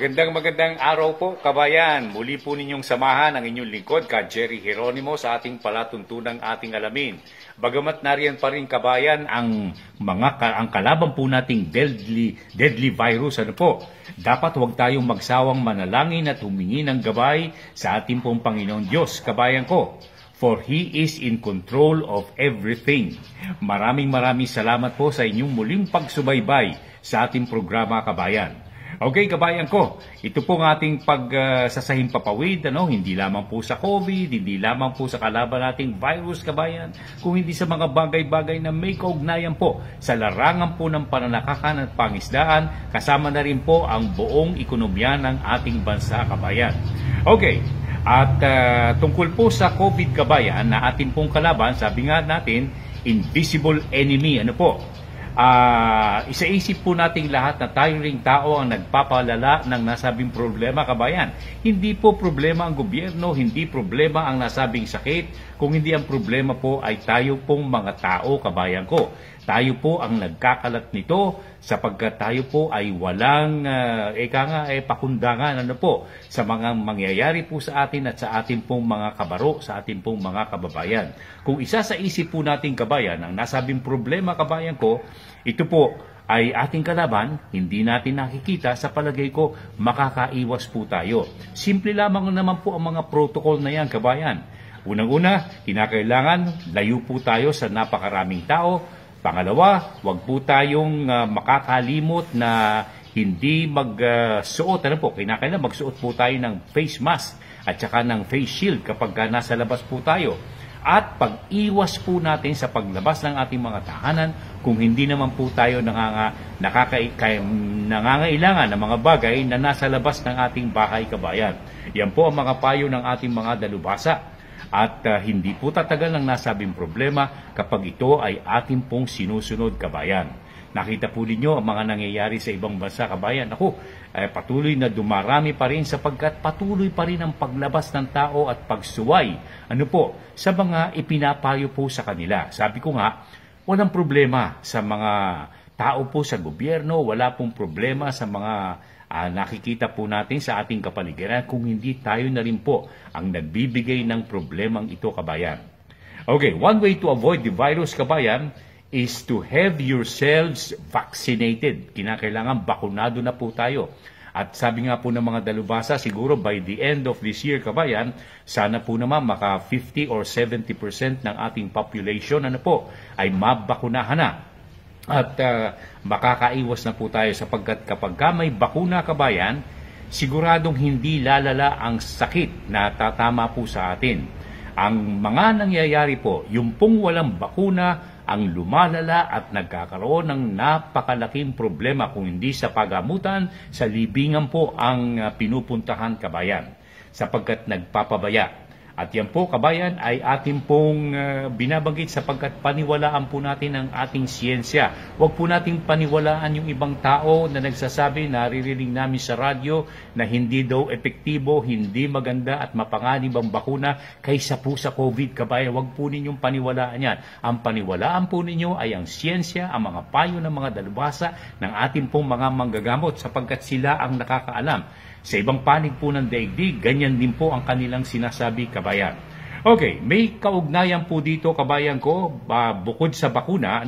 Magandang araw po, kabayan. Muli po ninyong samahan ang inyong lingkod, ka Jerry Geronimo, sa ating palatuntunang ating alamin. Bagamat nariyan pa rin, kabayan, ang kalaban po nating deadly virus, dapat huwag tayong magsawang manalangin at humingi ng gabay sa ating pong Panginoong Diyos, kabayan ko. For He is in control of everything. Maraming salamat po sa inyong muling pagsubaybay sa ating programa, kabayan. Okay, kabayan ko, ito po ang ating pagsasahing papawid, hindi lamang po sa COVID, hindi lamang po sa kalaban nating virus, kabayan, kung hindi sa mga bagay-bagay na may kaugnayan po sa larangan po ng pananakakan at pangisdaan, kasama na rin po ang buong ekonomiya ng ating bansa, kabayan. Okay, at tungkol po sa COVID, kabayan, na ating pong kalaban, sabi nga natin, invisible enemy, isaisip po nating lahat na tayo ring tao ang nagpapalala ng nasabing problema, kabayan. Hindi po problema ang gobyerno, hindi problema ang nasabing sakit, kung hindi ang problema po ay tayo pong mga tao, kabayan ko. Tayo po ang nagkakalat nito sapagkat tayo po ay walang pakundangan sa mga mangyayari po sa atin at sa ating pong mga kabaro, sa ating pong mga kababayan. Kung isa sa isip po nating, kabayan, ang nasabing problema, kabayan ko, ito po ay ating kalaban, hindi natin nakikita, sa palagay ko makakaiwas po tayo. Simple lamang naman po ang mga protocol na yan, kabayan. Unang-una, kinakailangan layo po tayo sa napakaraming tao. Pangalawa, huwag po tayong makakalimot na hindi magsuot. Kinakailangan magsuot po tayo ng face mask at saka ng face shield kapag nasa labas po tayo. At pag-iwas po natin sa paglabas ng ating mga tahanan kung hindi naman po tayo nangangailangan ng mga bagay na nasa labas ng ating bahay, kabayan. Yan po ang mga payo ng ating mga dalubhasa. At hindi po tatagal ang nasabing problema kapag ito ay ating pong sinusunod, kabayan. Nakita po ninyo ang mga nangyayari sa ibang bansa, kabayan. Patuloy na dumarami pa rin sapagkat patuloy pa rin ang paglabas ng tao at pagsuway sa mga ipinapayo po sa kanila. Sabi ko nga, walang problema sa mga tao po sa gobyerno, wala pong problema sa mga nakikita po natin sa ating kapaligiran kung hindi tayo na rin po ang nagbibigay ng problemang ito, kabayan. Okay, one way to avoid the virus, kabayan, is to have yourselves vaccinated. Kinakailangan bakunado na po tayo. At sabi nga po ng mga dalubhasa, siguro by the end of this year, kabayan, sana po naman maka 50 or 70% ng ating population ay mabakunahan na. At makakaiwas na po tayo sapagkat kapag may bakuna, kabayan, siguradong hindi lalala ang sakit na tatama po sa atin. Ang mga nangyayari po, yung pong walang bakuna, ang lumalala at nagkakaroon ng napakalaking problema kung hindi sa pagamutan, sa libingan po ang pinupuntahan, kabayan, sapagkat nagpapabaya. At yan po, kabayan, ay ating pong binabanggit sapagkat paniwalaan po natin ang ating siyensya. Huwag po nating paniwalaan yung ibang tao na nagsasabi, naririnig namin sa radyo, na hindi daw epektibo, hindi maganda at mapanganib ang bakuna kaysa po sa COVID, kabayan. Huwag po ninyong paniwalaan yan. Ang paniwalaan po ninyo ay ang siyensya, ang mga payo ng mga dalubhasa ng ating pong mga manggagamot sapagkat sila ang nakakaalam. Sa ibang panig po ng daigdig, ganyan din po ang kanilang sinasabi, kabayan. Okay, may kaugnayan po dito, kabayan ko, bukod sa bakuna,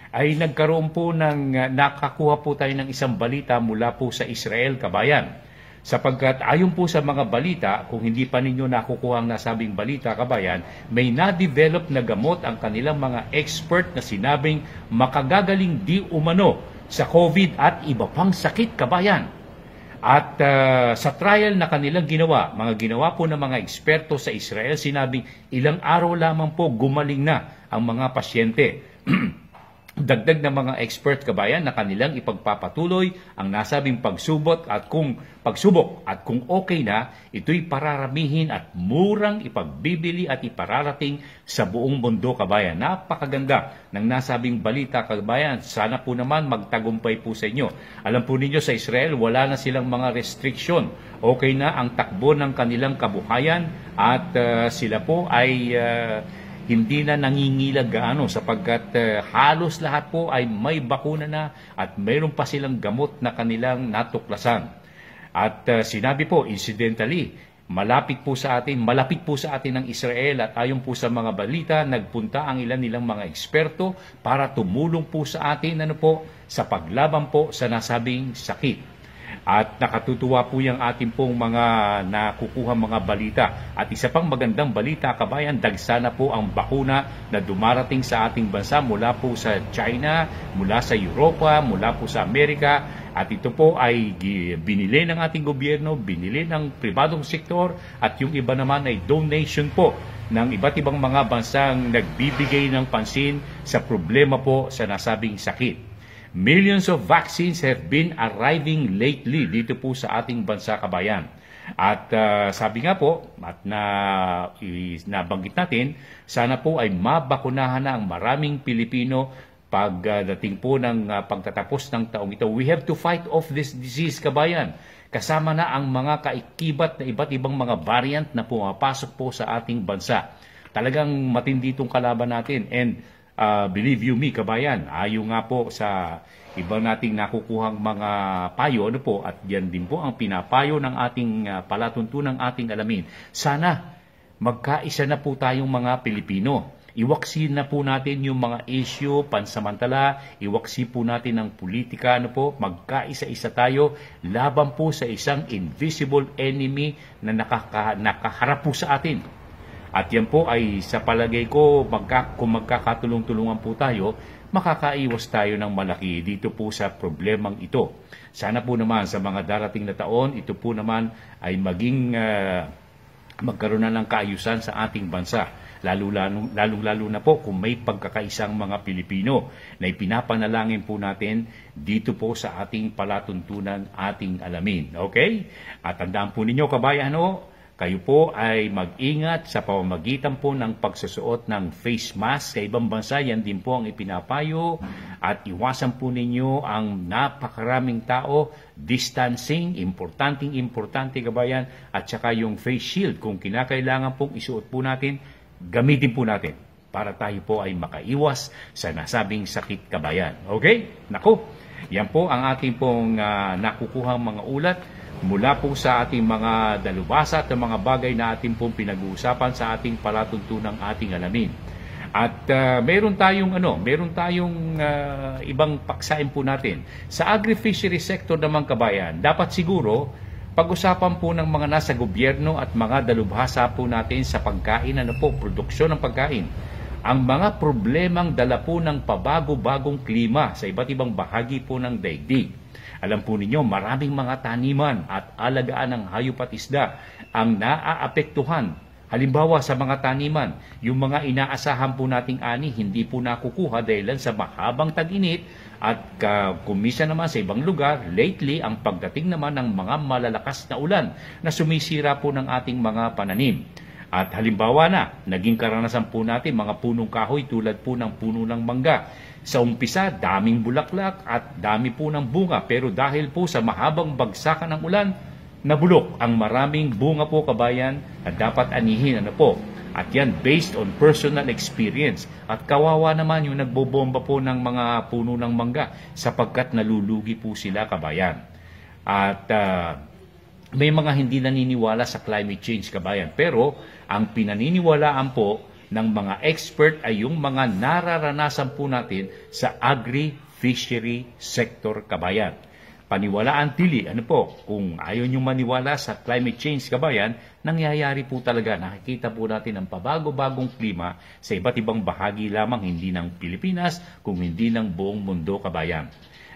ay nagkaroon po nakakuha po tayo ng isang balita mula po sa Israel, kabayan. Sapagkat ayon po sa mga balita, kung hindi pa ninyo nakukuha ang nasabing balita, kabayan, may na-develop na gamot ang kanilang mga expert na sinabing makagagaling di umano sa COVID at iba pang sakit, kabayan. At sa trial na kanilang ginawa po ng mga eksperto sa Israel, sinabing ilang araw lamang po gumaling na ang mga pasyente. Dagdag na mga expert, kabayan, na kanilang ipagpapatuloy ang nasabing pagsubok at kung okay na, ito'y pararamihin at murang ipagbibili at ipararating sa buong mundo, kabayan. Napakaganda ng nasabing balita, kabayan. Sana po naman magtagumpay po sa inyo. Alam po ninyo, sa Israel, wala na silang mga restriction. Okay na ang takbo ng kanilang kabuhayan at sila po ay hindi na nangingilag gaano sapagkat halos lahat po ay may bakuna na at mayroon pa silang gamot na kanilang natuklasan. At sinabi po, incidentally, malapit po sa atin ng Israel, at ayon po sa mga balita, nagpunta ang ilan nilang mga eksperto para tumulong po sa atin sa paglaban po sa nasabing sakit. At nakatutuwa po yung ating pong mga nakukuha mga balita. At isa pang magandang balita, kabayan, dagsana po ang bakuna na dumarating sa ating bansa mula po sa China, mula sa Europa, mula po sa Amerika. At ito po ay binili ng ating gobyerno, binili ng pribadong sektor, at yung iba naman ay donation po ng iba't ibang mga bansang nagbibigay ng pansin sa problema po sa nasabing sakit. Millions of vaccines have been arriving lately dito po sa ating bansa, kabayan. At sabi nga po, at nabanggit natin, sana po ay mabakunahan na ang maraming Pilipino pagdating po ng pagtatapos ng taong ito. We have to fight off this disease, kabayan. Kasama na ang mga kaikibat na iba't ibang mga variant na pumapasok po sa ating bansa. Talagang matindi itong kalaban natin. And believe you me, kabayan, ayon nga po sa iba nating nakukuhang mga payo, at yan din po ang pinapayo ng ating palatuntunang ating alamin. Sana magkaisa na po tayong mga Pilipino. Iwaksin na po natin yung mga issue pansamantala, iwaksi po natin ang politika, magkaisa-isa tayo laban po sa isang invisible enemy na nakaharap po sa atin. At yan po ay sa palagay ko, kung magkakatulong-tulungan po tayo, makakaiwas tayo ng malaki dito po sa problemang ito. Sana po naman sa mga darating na taon, ito po naman ay magkaroon na ng kaayusan sa ating bansa. Lalong-lalo na po kung may pagkakaisang mga Pilipino na ipinapanalangin po natin dito po sa ating palatuntunan, ating alamin. Okay? At tandaan po ninyo, kabayan, kayo po ay mag-ingat sa pamamagitan po ng pagsusuot ng face mask. Sa ibang bansa, yan din po ang ipinapayo. At iwasan po ninyo ang napakaraming tao. Distancing, importante kabayan. At saka yung face shield, kung kinakailangan pong isuot po natin, gamitin po natin para tayo po ay makaiwas sa nasabing sakit, kabayan. Okay? Naku, yan po ang ating pong nakukuhang mga ulat mula po sa ating mga dalubhasa at mga bagay na ating pong pinag-uusapan sa ating palatuntunang ating alamin. At meron tayong ibang paksain po natin. Sa agri-fishery sector naman, kabayan, dapat siguro pag-usapan po ng mga nasa gobyerno at mga dalubhasa po natin sa pagkain, produksyon ng pagkain. Ang mga problemang dala po ng pabago-bagong klima sa iba't ibang bahagi po ng daigdig. Alam po ninyo, maraming mga taniman at alagaan ng hayop at isda ang naaapektuhan. Halimbawa sa mga taniman, yung mga inaasahan po nating ani hindi po nakukuha dahil sa mahabang tag-init, at kumisa naman sa ibang lugar, lately ang pagdating naman ng mga malalakas na ulan na sumisira po ng ating mga pananim. At halimbawa na, naging karanasan po natin mga punong kahoy tulad po ng puno ng mangga. Sa umpisa, daming bulaklak at dami po ng bunga, pero dahil po sa mahabang bagsakan ng ulan, nabulok ang maraming bunga po, kabayan, na dapat anihin. At yan based on personal experience. At kawawa naman yung nagbobomba po ng mga puno ng mangga sapagkat nalulugi po sila, kabayan. At may mga hindi naniniwala sa climate change, kabayan. Pero ang pinaniniwalaan po ng mga expert ay yung mga nararanasan po natin sa agri-fishery sector, kabayan. Paniwalaan tili, kung ayaw nyo maniwala sa climate change, kabayan, nangyayari po talaga. Nakikita po natin ang pabago-bagong klima sa iba't ibang bahagi lamang, hindi ng Pilipinas, kung hindi ng buong mundo, kabayan.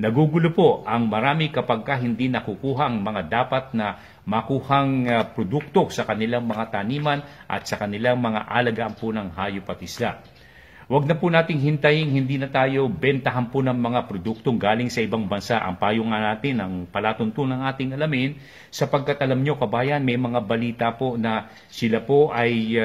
Nagugulo po ang marami kapag hindi nakukuha ang mga dapat na makuhang produkto sa kanilang mga taniman at sa kanilang mga alagaan po ng hayop at isda. Huwag na po nating hintayin, hindi na tayo bentahan po ng mga produktong galing sa ibang bansa. Ang payo nga natin, ang palatuntunan ng ating alamin, sapagkat alam nyo, kabayan, may mga balita po na sila po ay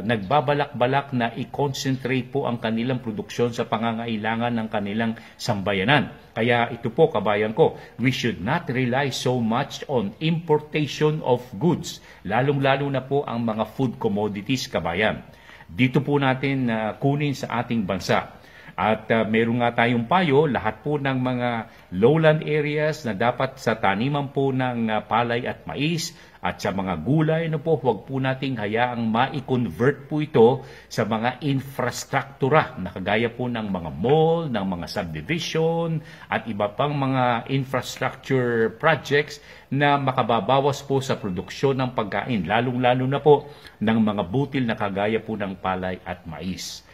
nagbabalak-balak na i-concentrate po ang kanilang produksyon sa pangangailangan ng kanilang sambayanan. Kaya ito po, kabayan ko, we should not rely so much on importation of goods, lalong-lalo na po ang mga food commodities, kabayan. Dito po natin kunin sa ating bansa. At meron nga tayong payo, lahat po ng mga lowland areas na dapat sa taniman po ng palay at mais at sa mga gulay, huwag po nating hayaang ma-convert po ito sa mga infrastruktura na kagaya po ng mga mall, ng mga subdivision at iba pang mga infrastructure projects na makababawas po sa produksyon ng pagkain, lalong-lalo na po ng mga butil na kagaya po ng palay at mais.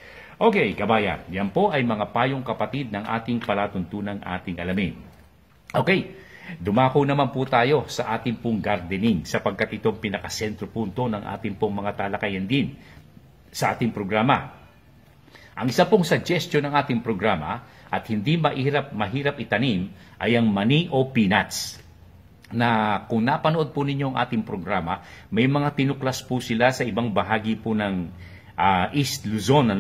Okay, kabayan, yan po ay mga payong kapatid ng ating palatuntunang ating alamin. Okay, dumako naman po tayo sa ating pong gardening sapagkat itong pinakasentro punto ng ating pong mga talakayan din sa ating programa. Ang isa pong suggestion ng ating programa at hindi mahirap itanim ay ang mani o peanuts. Na kung napanood po ninyo ang ating programa, may mga tinuklas po sila sa ibang bahagi po ng East Luzon,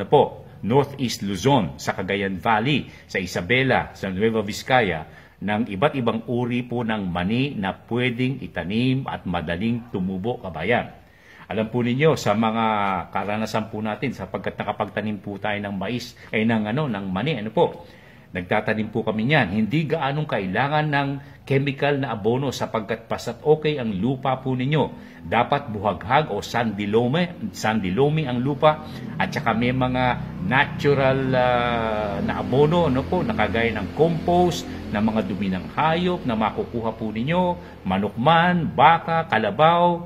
Northeast Luzon, sa Cagayan Valley, sa Isabela, sa Nueva Vizcaya, ng iba't ibang uri po ng mani na pwedeng itanim at madaling tumubo, kabayan. Alam po ninyo, sa mga karanasan po natin, sapagkat nakapagtanim po tayo ng mais, ng mani, nagtatanim po kami niyan. Hindi gaanong kailangan ng chemical na abono sapagkat basta't okay ang lupa po ninyo. Dapat buhaghag o sandy loamy ang lupa at saka may mga natural na abono nakagaya ng compost, na mga dumi ng hayop na makukuha po ninyo, manokman, baka, kalabaw,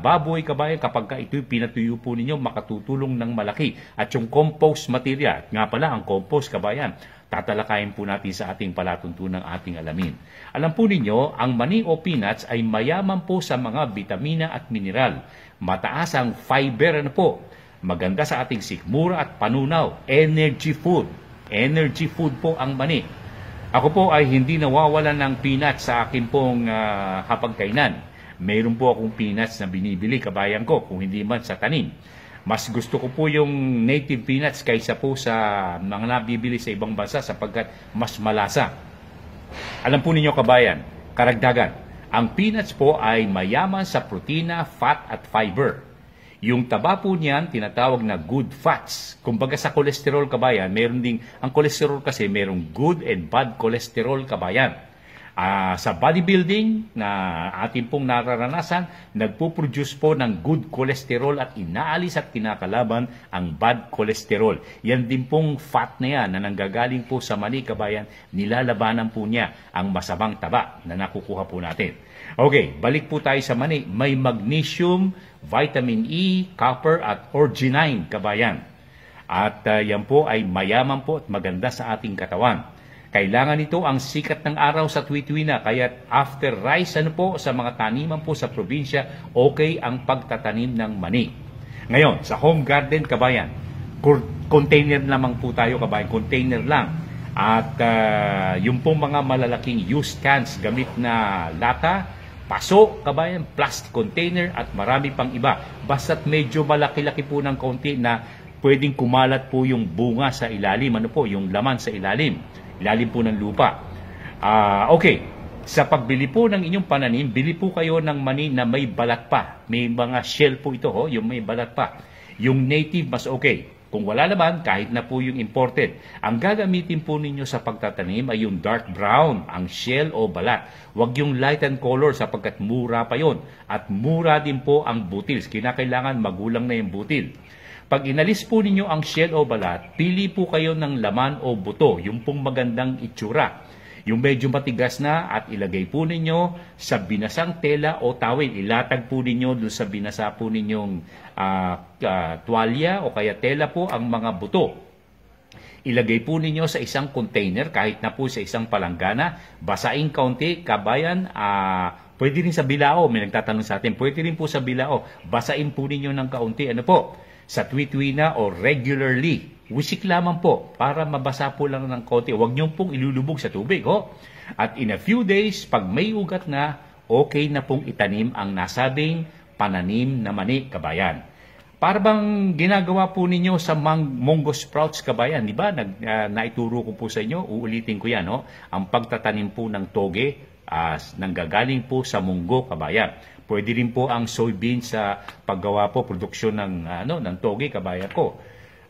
baboy, kabayan, kapag ito'y pinatuyo po ninyo, makatutulong ng malaki. At yung compost material, nga pala ang compost, kabayan, tatalakayin po natin sa ating palatuntunang ating alamin. Alam po ninyo, ang mani o peanuts ay mayaman po sa mga vitamina at mineral. Mataas ang fiber, maganda sa ating sikmura at panunaw. Energy food. Energy food po ang mani. Ako po ay hindi nawawalan ng peanuts sa akin pong hapagkainan. Mayroon po akong peanuts na binibili, kabayan ko, kung hindi man sa tanim. Mas gusto ko po yung native peanuts kaysa po sa mga nabibili sa ibang bansa sapagkat mas malasa. Alam po ninyo, kabayan, karagdagan, ang peanuts po ay mayaman sa protina, fat at fiber. Yung taba po niyan, tinatawag na good fats. Kumbaga sa cholesterol, kabayan, meron ding, ang cholesterol kasi merong good and bad cholesterol, kabayan. Sa bodybuilding na ating pong nararanasan, nagpo-produce po ng good cholesterol at inaalis at kinakalaban ang bad cholesterol. Yan din pong fat na yan na nanggagaling po sa mani, kabayan, nilalabanan po niya ang masamang taba na nakukuha po natin. Okay, balik po tayo sa mani. May magnesium, vitamin E, copper at orginine, kabayan. At yan po ay mayaman po at maganda sa ating katawan. Kailangan nito ang sikat ng araw sa tuwi-tuwi na, kaya after rice sa mga taniman po sa probinsya, okay ang pagtatanim ng mani. Ngayon, sa home garden, kabayan, container lamang po tayo, kabayan, container lang. At yung pong mga malalaking used cans, gamit na lata, paso, kabayan, plastic container at marami pang iba. Basta't medyo malaki-laki po ng konti na pwedeng kumalat po yung bunga sa ilalim, yung laman sa ilalim po ng lupa. Okay, sa pagbili po ng inyong pananim, bili po kayo ng mani na may balat pa. May mga shell po ito, yung may balat pa. Yung native mas okay. Kung wala naman, kahit na po yung imported. Ang gagamitin po ninyo sa pagtatanim ay yung dark brown, ang shell o balat. Huwag yung light and color sapagkat mura pa yon. At mura din po ang butil. Kinakailangan magulang na yung butil. Pag inalis po ninyo ang shell o balat, pili po kayo ng laman o buto, yung pong magandang itsura. Yung medyo matigas na at ilagay po ninyo sa binasang tela o tawil. Ilatag po ninyo doon sa binasa po ninyong tuwalya o kaya tela po ang mga buto. Ilagay po ninyo sa isang container, kahit na po sa isang palanggana. Basain kaunti, kabayan, pwede rin sa bilao. May nagtatanong sa atin, pwede rin po sa bilao. Basain po ninyo ng kaunti, sa tuwi-tuwi na o regularly. Wisik lamang po para mabasa po lang ng konti. Huwag nyo pong ilulubog sa tubig. At in a few days, pag may ugat na, okay na pong itanim ang nasabing pananim na mani, kabayan. Para bang ginagawa po ninyo sa munggo sprouts, kabayan, di ba? Naituro ko po sa inyo, uulitin ko yan, ang pagtatanim po ng toge, nanggagaling po sa munggo, kabayan. Pwede rin po ang soybeans sa paggawa po, produksyon ng toge, kabayan ko.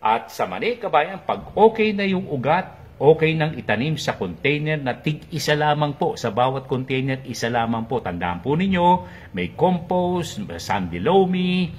At sa mani, kabayan, pag okay na yung ugat, okay nang itanim sa container na tig-isa lamang po. Sa bawat container, isa lamang po. Tandaan po ninyo, may compost, sandy loamy,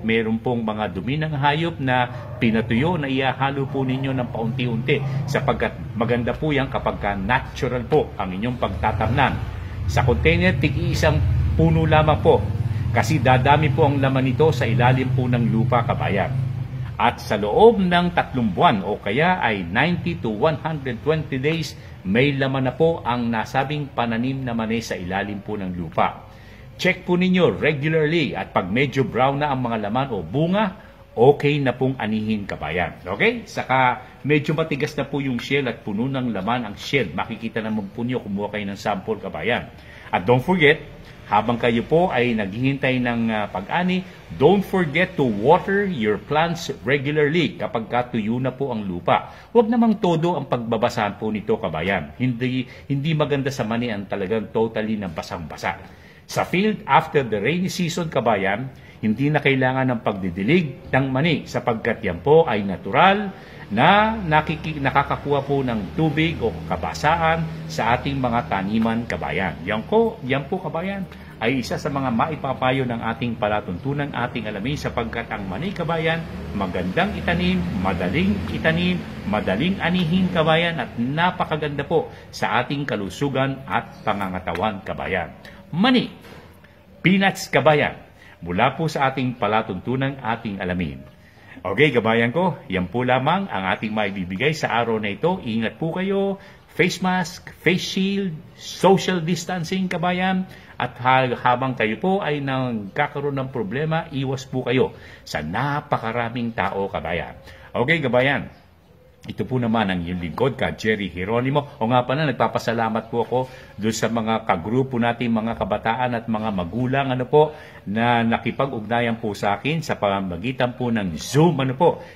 meron pong mga dumi ng hayop na pinatuyo na ihahalo po ninyo ng paunti-unti. Sapagkat maganda po yan kapag natural po ang inyong pagtatamnan. Sa container, tig-isang puno lamang po. Kasi dadami po ang laman nito sa ilalim po ng lupa, kabayan. At sa loob ng 3 buwan o kaya ay 90 to 120 days, may laman na po ang nasabing pananim na mani sa ilalim po ng lupa. Check po ninyo regularly at pag medyo brown na ang mga laman o bunga, okay na pong anihin, kabayan. Okay? Saka medyo matigas na po yung shell at puno ng laman ang shell. Makikita naman po nyo, kumuha kayo ng sample, kabayan. At don't forget, habang kayo po ay naghihintay ng pag-ani, don't forget to water your plants regularly kapag tuyo na po ang lupa. Huwag namang todo ang pagbabasahan po nito, kabayan. Hindi maganda sa mani ang talagang totally na basang-basa. Sa field after the rainy season, kabayan, hindi na kailangan ng pagdidilig ng mani sapagkat yan po ay natural na nakakakuha po ng tubig o kabasaan sa ating mga taniman, kabayan. Yan po, kabayan, ay isa sa mga maipapayo ng ating palatuntunan, ating alamin sapagkat ang mani, kabayan, magandang itanim, madaling anihin, kabayan, at napakaganda po sa ating kalusugan at pangangatawan, kabayan. Mani, peanuts, kabayan, mula po sa ating palatuntunan, ating alamin. Okay, kabayan ko, yan po lamang ang ating maibibigay sa araw na ito. Ingat po kayo, face mask, face shield, social distancing, kabayan. At habang kayo po ay nagkakaroon ng problema, iwas po kayo sa napakaraming tao, kabayan. Okay, kabayan. Ito po naman ang iyong lingkod, ka Jerry Geronimo. O nga pala, nagpapasalamat po ako doon sa mga kagrupo natin, mga kabataan at mga magulang na nakipag-ugnayan po sa akin sa pamamagitan po ng Zoom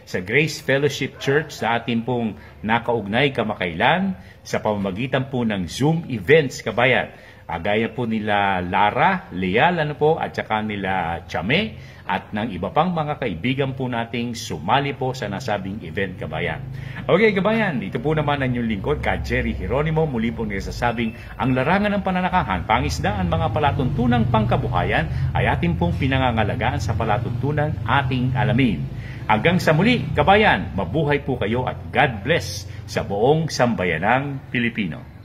sa Grace Fellowship Church sa atin pong nakaugnay kamakailan sa pamamagitan po ng Zoom events, kabayan. Gaya po nila Lara, Leal, at saka nila Chame, at ng iba pang mga kaibigan po nating sumali po sa nasabing event, kabayan. Okay, kabayan, ito po naman ang inyong lingkod, ka Jerry Geronimo, muli po nagsasabing ang larangan ng pananakahan, pangisdaan, mga palatuntunang pangkabuhayan ay ating pong pinangangalagaan sa palatuntunan ating alamin. Hanggang sa muli, kabayan, mabuhay po kayo at God bless sa buong sambayanang Pilipino.